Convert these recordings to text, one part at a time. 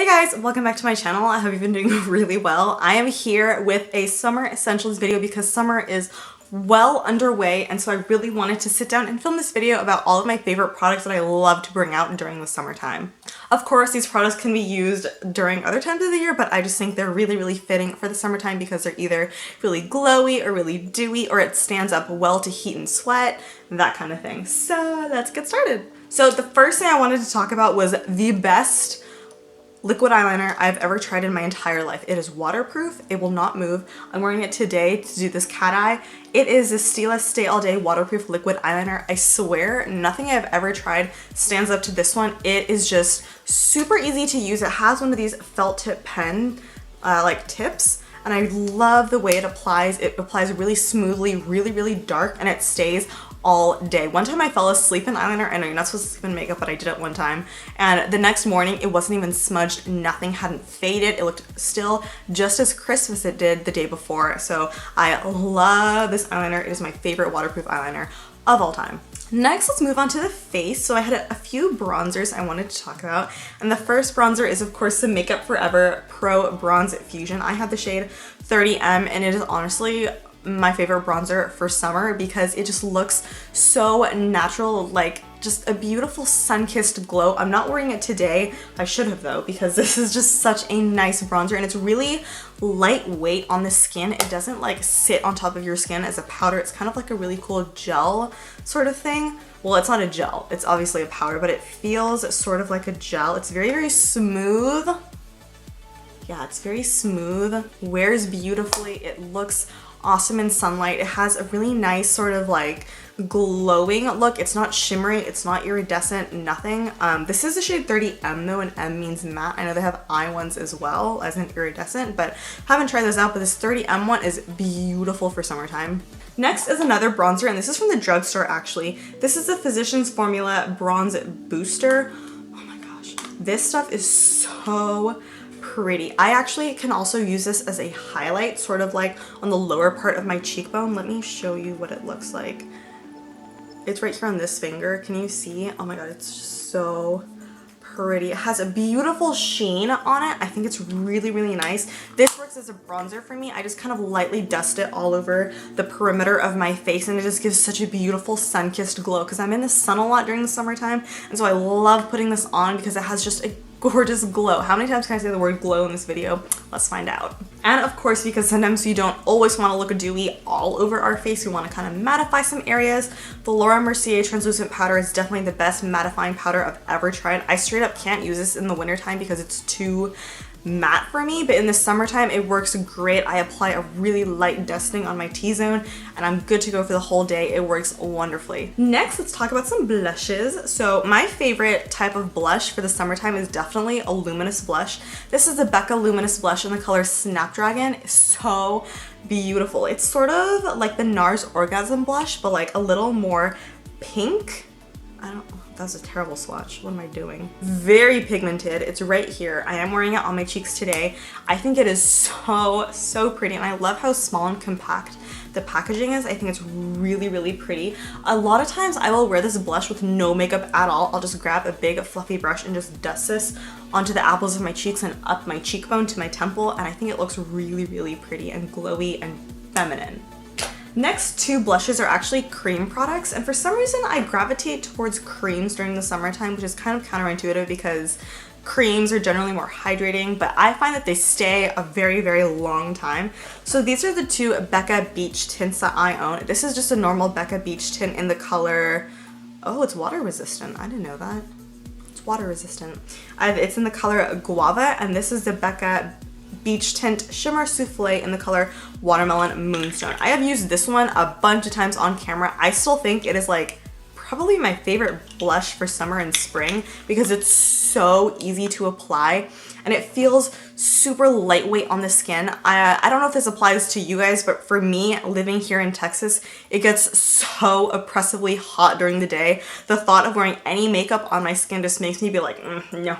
Hey guys, welcome back to my channel. I hope you've been doing really well. I am here with a summer essentials video because summer is well underway, and so I really wanted to sit down and film this video about all of my favorite products that I love to bring out during the summertime. Of course, these products can be used during other times of the year, but I just think they're really fitting for the summertime because they're either really glowy or really dewy, or it stands up well to heat and sweat, that kind of thing. So let's get started. So the first thing I wanted to talk about was the best liquid eyeliner I've ever tried in my entire life. It is waterproof, it will not move. I'm wearing it today to do this cat eye. It is the Stila Stay All Day waterproof liquid eyeliner. I swear nothing I've ever tried stands up to this one. It is just super easy to use. It has one of these felt tip pen like tips, and I love the way it applies. It applies really smoothly, really dark, and it stays all day. One time I fell asleep in eyeliner. I know you're not supposed to sleep in makeup, but I did it one time. And the next morning it wasn't even smudged, nothing hadn't faded. It looked still just as crisp as it did the day before. So I love this eyeliner. It is my favorite waterproof eyeliner of all time. Next, let's move on to the face. So I had a few bronzers I wanted to talk about. And the first bronzer is of course the Makeup Forever Pro Bronze Fusion. I had the shade 30M, and it is honestly my favorite bronzer for summer because it just looks so natural, like just a beautiful sun-kissed glow. I'm not wearing it today. I should have though, because this is just such a nice bronzer, and it's really lightweight on the skin. It doesn't like sit on top of your skin as a powder. It's kind of like a really cool gel sort of thing. Well, it's not a gel, it's obviously a powder, but it feels sort of like a gel. It's very smooth. Yeah, it's very smooth, wears beautifully, it looks awesome in sunlight. It has a really nice sort of like glowing look. It's not shimmery, it's not iridescent, nothing. This is the shade 30M though, and M means matte. I know they have I ones as well as an iridescent, but haven't tried those out, but this 30M one is beautiful for summertime. Next is another bronzer, and this is from the drugstore actually. This is the Physicians Formula Bronze Booster. Oh my gosh, this stuff is so pretty. I actually can also use this as a highlight, sort of like on the lower part of my cheekbone. Let me show you what it looks like. It's right here on this finger. Can you see? Oh my god, it's just so pretty. It has a beautiful sheen on it. I think it's really nice. This works as a bronzer for me. I just kind of lightly dust it all over the perimeter of my face, and it just gives such a beautiful sun-kissed glow because I'm in the sun a lot during the summertime, and so I love putting this on because it has just a gorgeous glow. How many times can I say the word glow in this video? Let's find out. And of course, because sometimes you don't always want to look dewy all over our face, we want to kind of mattify some areas. The Laura Mercier translucent powder is definitely the best mattifying powder I've ever tried. I straight up can't use this in the wintertime because it's too matte for me, but in the summertime it works great. I apply a really light dusting on my T-zone and I'm good to go for the whole day. It works wonderfully. Next, let's talk about some blushes. So my favorite type of blush for the summertime is definitely a luminous blush. This is the Becca luminous blush in the color Snapdragon. It's so beautiful. It's sort of like the NARS Orgasm blush, but like a little more pink. That's a terrible swatch. What am I doing? Very pigmented. It's right here. I am wearing it on my cheeks today. I think it is so pretty, and I love how small and compact the packaging is. I think it's really pretty. A lot of times I will wear this blush with no makeup at all. I'll just grab a big fluffy brush and just dust this onto the apples of my cheeks and up my cheekbone to my temple, and I think it looks really pretty and glowy and feminine. Next two blushes are actually cream products, and for some reason I gravitate towards creams during the summertime, which is kind of counterintuitive because creams are generally more hydrating, but I find that they stay a very long time. So these are the two Becca Beach tints that I own. This is just a normal Becca Beach tint in the color, oh, it's water resistant. I didn't know that. It's water resistant. It's in the color Guava, and this is the Becca Beach Tint Shimmer Soufflé in the color Watermelon Moonstone. I have used this one a bunch of times on camera. I still think it is like probably my favorite blush for summer and spring because it's so easy to apply and it feels super lightweight on the skin. I don't know if this applies to you guys, but for me, living here in Texas, it gets so oppressively hot during the day. The thought of wearing any makeup on my skin just makes me be like, no.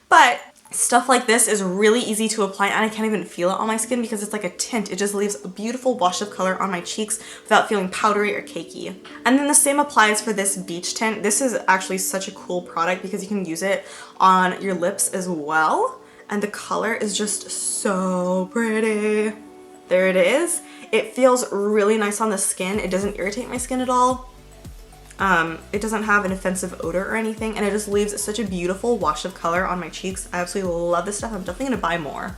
But Stuff like this is really easy to apply, and I can't even feel it on my skin because it's like a tint. It just leaves a beautiful wash of color on my cheeks without feeling powdery or cakey. And then the same applies for this beach tint. This is actually such a cool product because you can use it on your lips as well. And the color is just so pretty. There it is. It feels really nice on the skin. It doesn't irritate my skin at all. It doesn't have an offensive odor or anything, and it just leaves such a beautiful wash of color on my cheeks. I absolutely love this stuff. I'm definitely gonna buy more.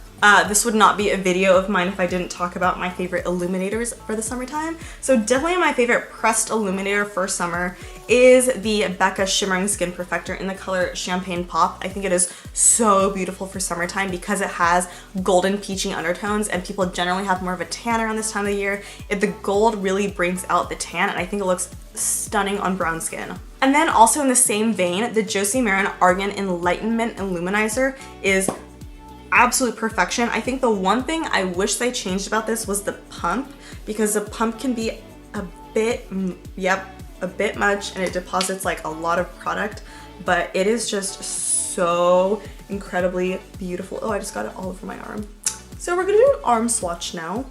This would not be a video of mine if I didn't talk about my favorite illuminators for the summertime. So definitely my favorite pressed illuminator for summer is the Becca Shimmering Skin Perfector in the color Champagne Pop. I think it is so beautiful for summertime because it has golden peachy undertones, and people generally have more of a tan around this time of the year. The gold really brings out the tan, and I think it looks stunning on brown skin. And then also in the same vein, the Josie Argan Enlightenment Illuminizer is absolute perfection. I think the one thing I wish they changed about this was the pump, because the pump can be a bit, a bit much, and it deposits like a lot of product, but it is just so incredibly beautiful. Oh, I just got it all over my arm. So we're gonna do an arm swatch now.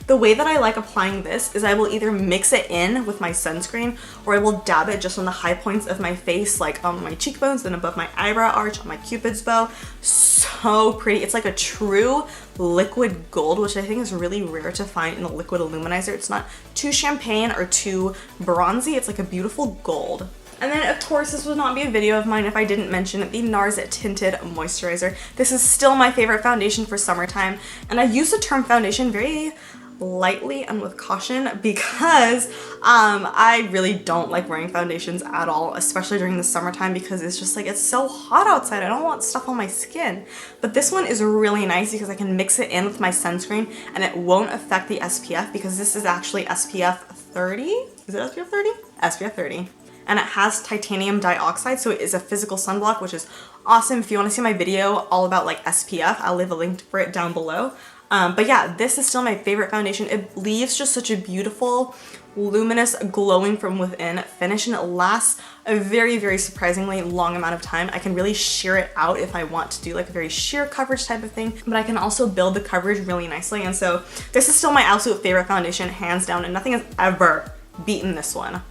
The way that I like applying this is I will either mix it in with my sunscreen, or I will dab it just on the high points of my face, like on my cheekbones and above my eyebrow arch, on my cupid's bow. So pretty. It's like a true liquid gold, which I think is really rare to find in a liquid illuminizer. It's not too champagne or too bronzy. It's like a beautiful gold. And then of course this would not be a video of mine if I didn't mention the NARS Tinted Moisturizer. This is still my favorite foundation for summertime, and I use the term foundation very lightly and with caution because I really don't like wearing foundations at all, especially during the summertime, because it's just like, it's so hot outside. I don't want stuff on my skin. But this one is really nice because I can mix it in with my sunscreen and it won't affect the SPF, because this is actually SPF 30. Is it SPF 30? SPF 30. And it has titanium dioxide, so it is a physical sunblock, which is awesome. If you want to see my video all about like SPF, I'll leave a link for it down below. But yeah, this is still my favorite foundation. It leaves just such a beautiful, luminous, glowing from within finish, and it lasts a very, very surprisingly long amount of time. I can really sheer it out if I want to do like a very sheer coverage type of thing, but I can also build the coverage really nicely. And so this is still my absolute favorite foundation, hands down, and nothing has ever beaten this one.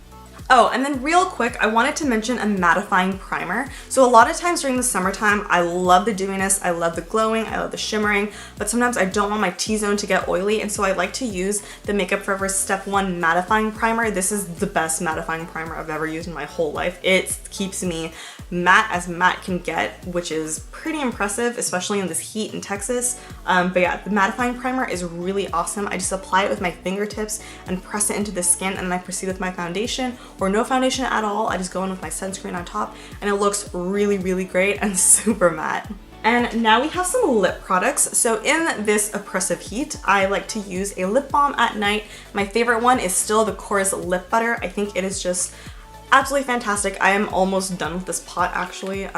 Oh, and then real quick, I wanted to mention a mattifying primer. So a lot of times during the summertime, I love the dewiness, I love the glowing, I love the shimmering, but sometimes I don't want my T-zone to get oily, and so I like to use the Makeup Forever Step 1 mattifying primer. This is the best mattifying primer I've ever used in my whole life. It keeps me matte as matte can get, which is pretty impressive, especially in this heat in Texas. But yeah, the mattifying primer is really awesome. I just apply it with my fingertips and press it into the skin, and then I proceed with my foundation, or no foundation at all. I just go in with my sunscreen on top, and it looks really, really great and super matte. And now we have some lip products. So in this oppressive heat, I like to use a lip balm at night. My favorite one is still the Korres lip butter. I think it is just absolutely fantastic. I am almost done with this pot actually,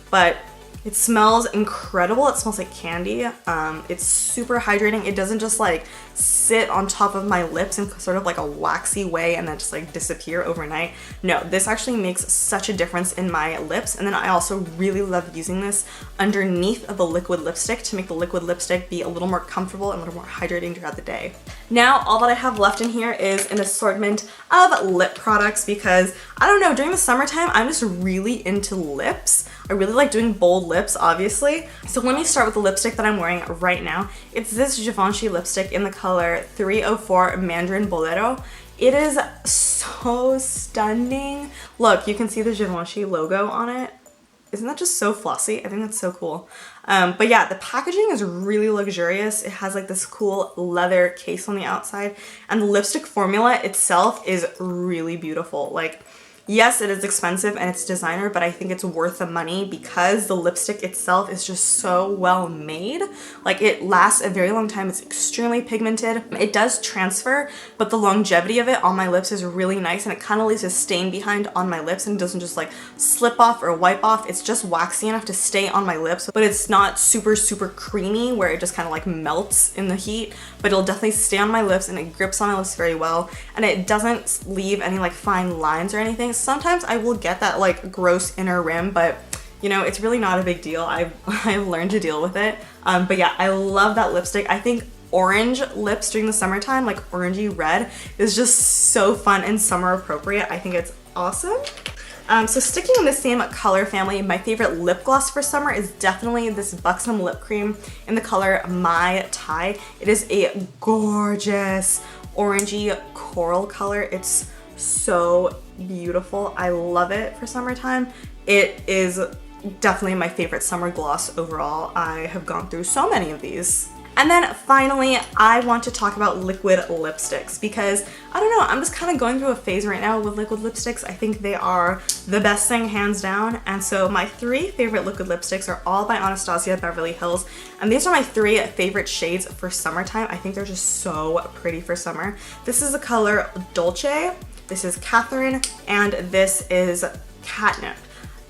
but it smells incredible. It smells like candy. It's super hydrating. It doesn't just like sit on top of my lips in sort of like a waxy way and then just like disappear overnight. No, this actually makes such a difference in my lips. And then I also really love using this underneath of the liquid lipstick to make the liquid lipstick be a little more comfortable and a little more hydrating throughout the day. Now, all that I have left in here is an assortment of lip products because, I don't know, during the summertime, I'm just really into lips. I really like doing bold lips, obviously. So let me start with the lipstick that I'm wearing right now. It's this Givenchy lipstick in the color 304 Mandarin Bolero. It is so stunning. Look, you can see the Givenchy logo on it. Isn't that just so flossy? I think that's so cool. But yeah, the packaging is really luxurious. It has like this cool leather case on the outside, and the lipstick formula itself is really beautiful. Like, yes, it is expensive and it's designer, but I think it's worth the money because the lipstick itself is just so well made. Like, it lasts a very long time. It's extremely pigmented. It does transfer, but the longevity of it on my lips is really nice, and it kind of leaves a stain behind on my lips and doesn't just like slip off or wipe off. It's just waxy enough to stay on my lips, but it's not super, super creamy where it just kind of like melts in the heat, but it'll definitely stay on my lips and it grips on my lips very well, and it doesn't leave any like fine lines or anything. Sometimes I will get that like gross inner rim, but you know, it's really not a big deal. I've learned to deal with it. But yeah, I love that lipstick. I think orange lips during the summertime, like orangey red, is just so fun and summer appropriate. I think it's awesome. So sticking in the same color family, my favorite lip gloss for summer is definitely this Buxom lip cream in the color My Tai. It is a gorgeous orangey coral color. It's so beautiful. I love it for summertime. It is definitely my favorite summer gloss overall. I have gone through so many of these. And then finally, I want to talk about liquid lipsticks because, I don't know, I'm just kind of going through a phase right now with liquid lipsticks. I think they are the best thing, hands down. And so my 3 favorite liquid lipsticks are all by Anastasia Beverly Hills. And these are my 3 favorite shades for summertime. I think they're just so pretty for summer. This is the color Dolce, this is Catherine, and this is Catnip.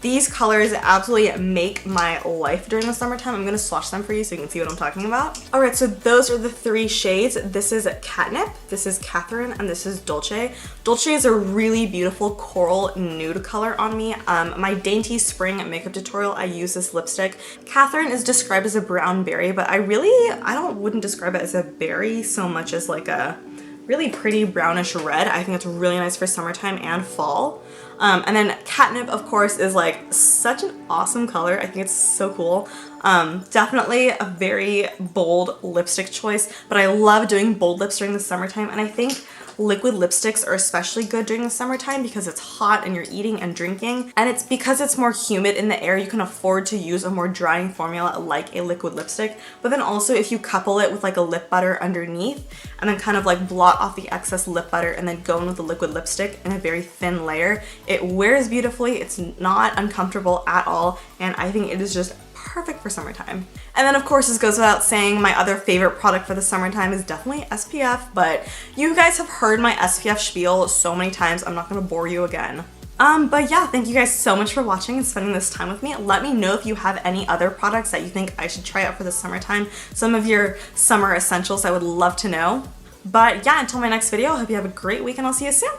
These colors absolutely make my life during the summertime. I'm gonna swatch them for you so you can see what I'm talking about. All right, so those are the 3 shades. This is Catnip, this is Catherine, and this is Dolce. Dolce is a really beautiful coral nude color on me. My Dainty Spring makeup tutorial, I use this lipstick. Catherine is described as a brown berry, but I wouldn't describe it as a berry so much as like a really pretty brownish red. I think it's really nice for summertime and fall. And then Catnip, of course, is like such an awesome color. I think it's so cool. Definitely a very bold lipstick choice, but I love doing bold lips during the summertime, and I think liquid lipsticks are especially good during the summertime because it's hot and you're eating and drinking, and it's because it's more humid in the air, you can afford to use a more drying formula like a liquid lipstick. But then also if you couple it with like a lip butter underneath and then kind of like blot off the excess lip butter and then go in with the liquid lipstick in a very thin layer, it wears beautifully, it's not uncomfortable at all, and I think it is just perfect for summertime. And then of course, this goes without saying, my other favorite product for the summertime is definitely SPF, but you guys have heard my SPF spiel so many times, I'm not gonna bore you again. But yeah, thank you guys so much for watching and spending this time with me. Let me know if you have any other products that you think I should try out for the summertime. Some of your summer essentials, I would love to know. But yeah, until my next video, I hope you have a great week and I'll see you soon.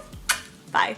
Bye.